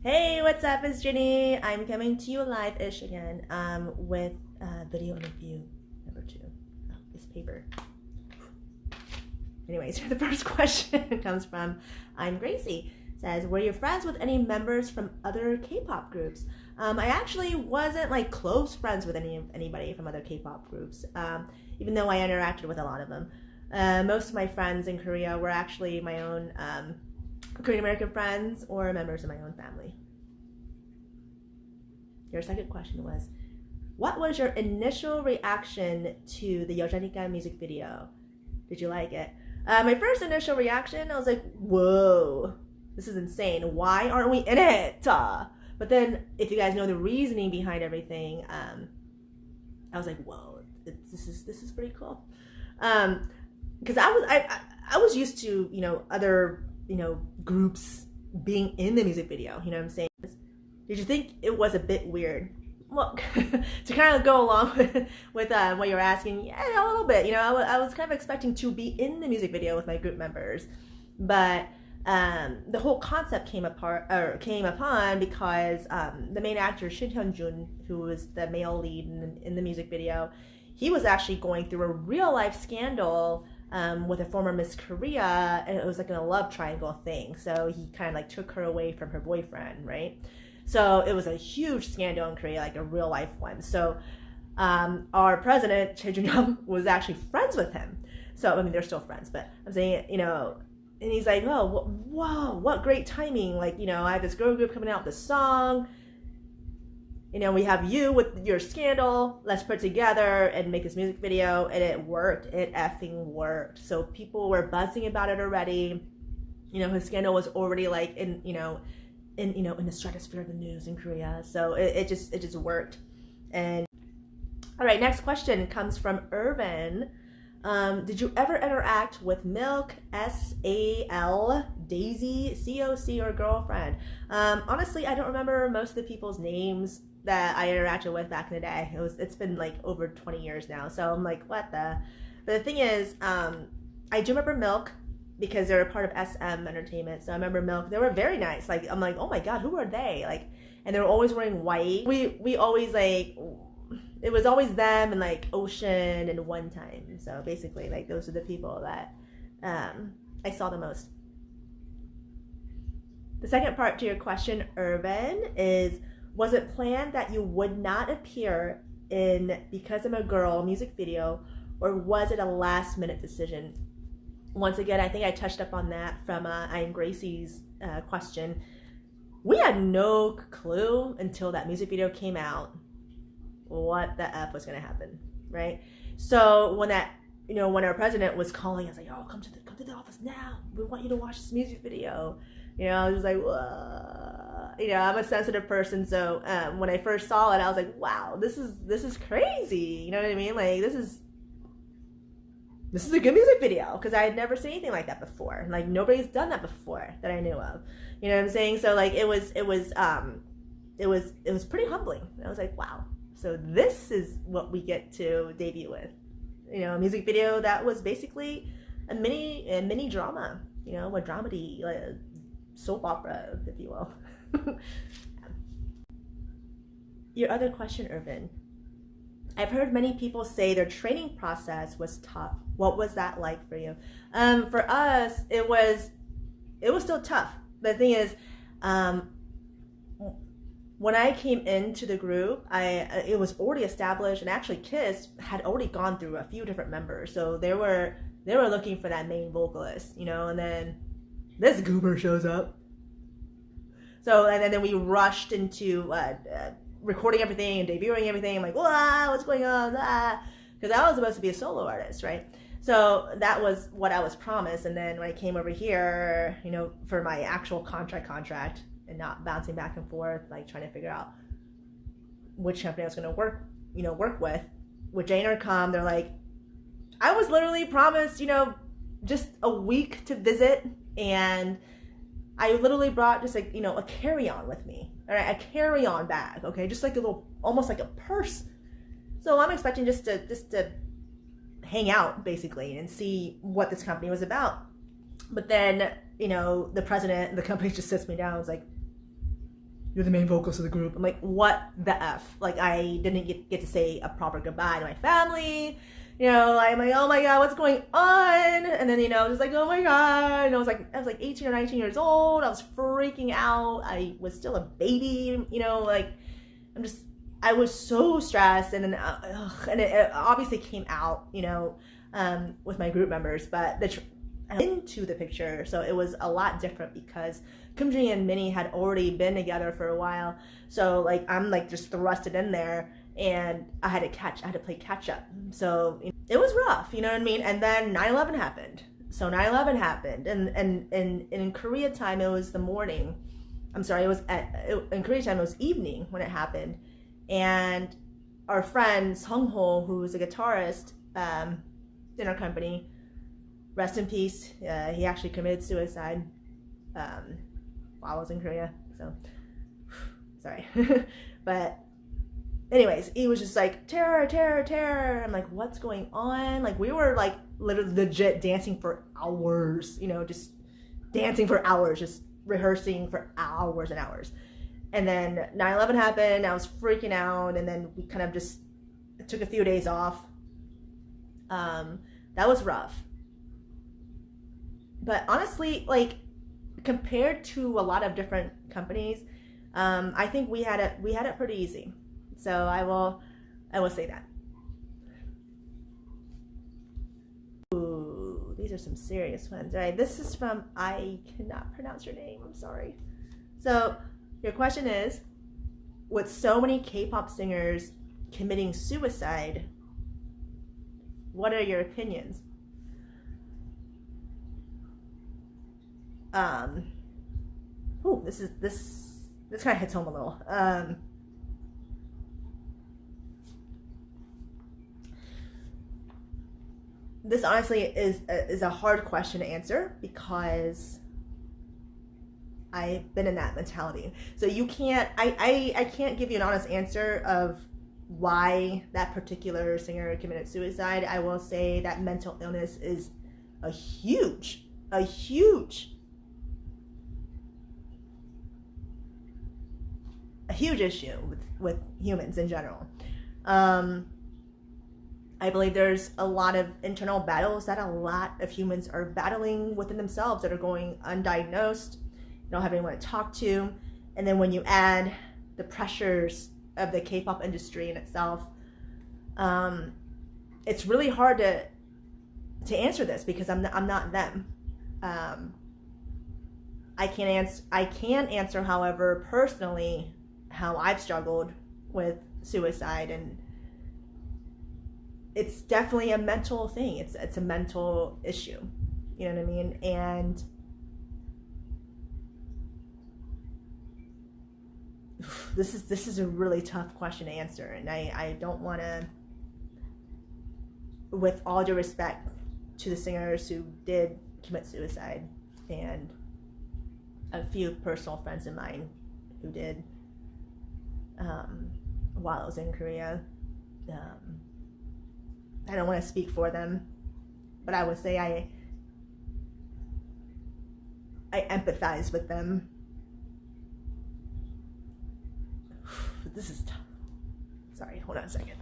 Hey, what's up? It's Jenny. I'm coming to you live-ish again with video interview number 2. Oh, this paper. Anyways, the first question comes from I'm Gracie. It says, were you friends with any members from other K-pop groups? I actually wasn't like close friends with anybody from other K-pop groups, even though I interacted with a lot of them. Most of my friends in Korea were actually my own Korean American friends or members of my own family. Your second question was, what was your initial reaction to the Yojanika music video? Did you like it? My first initial reaction, I was like, whoa, this is insane. Why aren't we in it? But then, if you guys know the reasoning behind everything, I was like, whoa, this is pretty cool. Because I was used to other groups being in the music video. You know what I'm saying? Did you think it was a bit weird? Well, to kind of go along with what you're asking, yeah, a little bit. I was kind of expecting to be in the music video with my group members, but the whole concept came upon because the main actor Shin Hyun-jun, who was the male lead in the music video, he was actually going through a real life scandal with a former Miss Korea, and it was like a love triangle thing. So he kind of like took her away from her boyfriend, right? So it was a huge scandal in Korea, like a real life one. So our president, Choi Jun-young, was actually friends with him. So, I mean, they're still friends, but I'm saying, and he's like, oh, whoa, what great timing. Like, I have this girl group coming out with a song. We have you with your scandal. Let's put it together and make this music video. And it worked. It effing worked. So people were buzzing about it already. His scandal was already like in the stratosphere of the news in Korea. So it just worked. And all right, next question comes from Irvin. Did you ever interact with Milk, SAL, Daisy, COC, or girlfriend? Honestly, I don't remember most of the people's names that I interacted with back in the day. It's been like over 20 years now. So I'm like, what the? But the thing is, I do remember Milk, because they're a part of SM Entertainment. So I remember Milk. They were very nice. Like, I'm like, oh my god, who are they? Like, and they were always wearing white. We always like, it was always them and like Ocean and One Time. So basically, like, those are the people that I saw the most. The second part to your question, Irvin, is, was it planned that you would not appear in Because I'm a Girl music video, or was it a last minute decision? Once again, I think I touched up on that from I'm Gracie's question. We had no clue until that music video came out what the F was going to happen, right? So when our president was calling, I was like, oh, come to the office now. We want you to watch this music video. I was like, whoa. I'm a sensitive person, so when I first saw it, I was like, wow, this is crazy. You know what I mean? Like, this is a good music video, because I had never seen anything like that before. Like, nobody's done that before that I knew of. You know what I'm saying? So like, it was pretty humbling. I was like, wow. So this is what we get to debut with. A music video that was basically a mini drama. A dramedy, like a soap opera, if you will. Your other question, Irvin. I've heard many people say their training process was tough. What was that like for you? For us, it was still tough. The thing is, when I came into the group, it was already established, and actually KISS had already gone through a few different members, so they were looking for that main vocalist, and then this goober shows up. So and then we rushed into recording everything and debuting everything. I'm like, wow, what's going on? Because I was supposed to be a solo artist, right? So that was what I was promised. And then when I came over here, for my actual contract, and not bouncing back and forth, like trying to figure out which company I was going to work with Jane or Com, they're like, I was literally promised, just a week to visit, and I literally brought just like, a carry-on with me. All right, a carry-on bag, okay? Just like a little, almost like a purse. So I'm expecting just to hang out, basically, and see what this company was about. But then, the president of the company just sits me down and is like, you're the main vocalist of the group. I'm like, what the F? Like, I didn't get to say a proper goodbye to my family. You know, I'm like, oh my God, what's going on? And then, you know, just like, oh my God. And I was like 18 or 19 years old. I was freaking out. I was still a baby, you know, like, I was so stressed. And then, it obviously came out, you know, with my group members, but into the picture. So it was a lot different because Kumji and Minnie had already been together for a while. So like, I'm like just thrusted in there. And I had to play catch up. So it was rough, you know what I mean? And then 9/11 happened. So 9/11 happened. And in Korea time, it was the morning. I'm sorry, in Korea time, it was evening when it happened. And our friend Sung Ho, who was a guitarist in our company, rest in peace. He actually committed suicide while I was in Korea. So, sorry. But anyways, he was just like, terror, terror, terror. I'm like, what's going on? Like, we were like literally legit dancing for hours, you know, just dancing for hours, just rehearsing for hours and hours. And then 9/11 happened. I was freaking out. And then we kind of just took a few days off. That was rough. But honestly, like, compared to a lot of different companies, I think we had it pretty easy. So I will say that. Ooh, these are some serious ones. All right, this is from, I cannot pronounce your name, I'm sorry. So your question is, with so many K-pop singers committing suicide, what are your opinions? This kind of hits home a little. This honestly is a hard question to answer because I've been in that mentality. So I can't give you an honest answer of why that particular singer committed suicide. I will say that mental illness is a huge issue with humans in general. I believe there's a lot of internal battles that a lot of humans are battling within themselves that are going undiagnosed, don't have anyone to talk to. And then when you add the pressures of the K-pop industry in itself, it's really hard to answer this because I'm not them. I can answer, however, personally, how I've struggled with suicide, and it's definitely a mental thing. It's a mental issue. You know what I mean? And this is a really tough question to answer, and I don't want to, with all due respect to the singers who did commit suicide and a few personal friends of mine who did while I was in Korea. I don't want to speak for them, but I would say I empathize with them. This is tough. Sorry, hold on a second.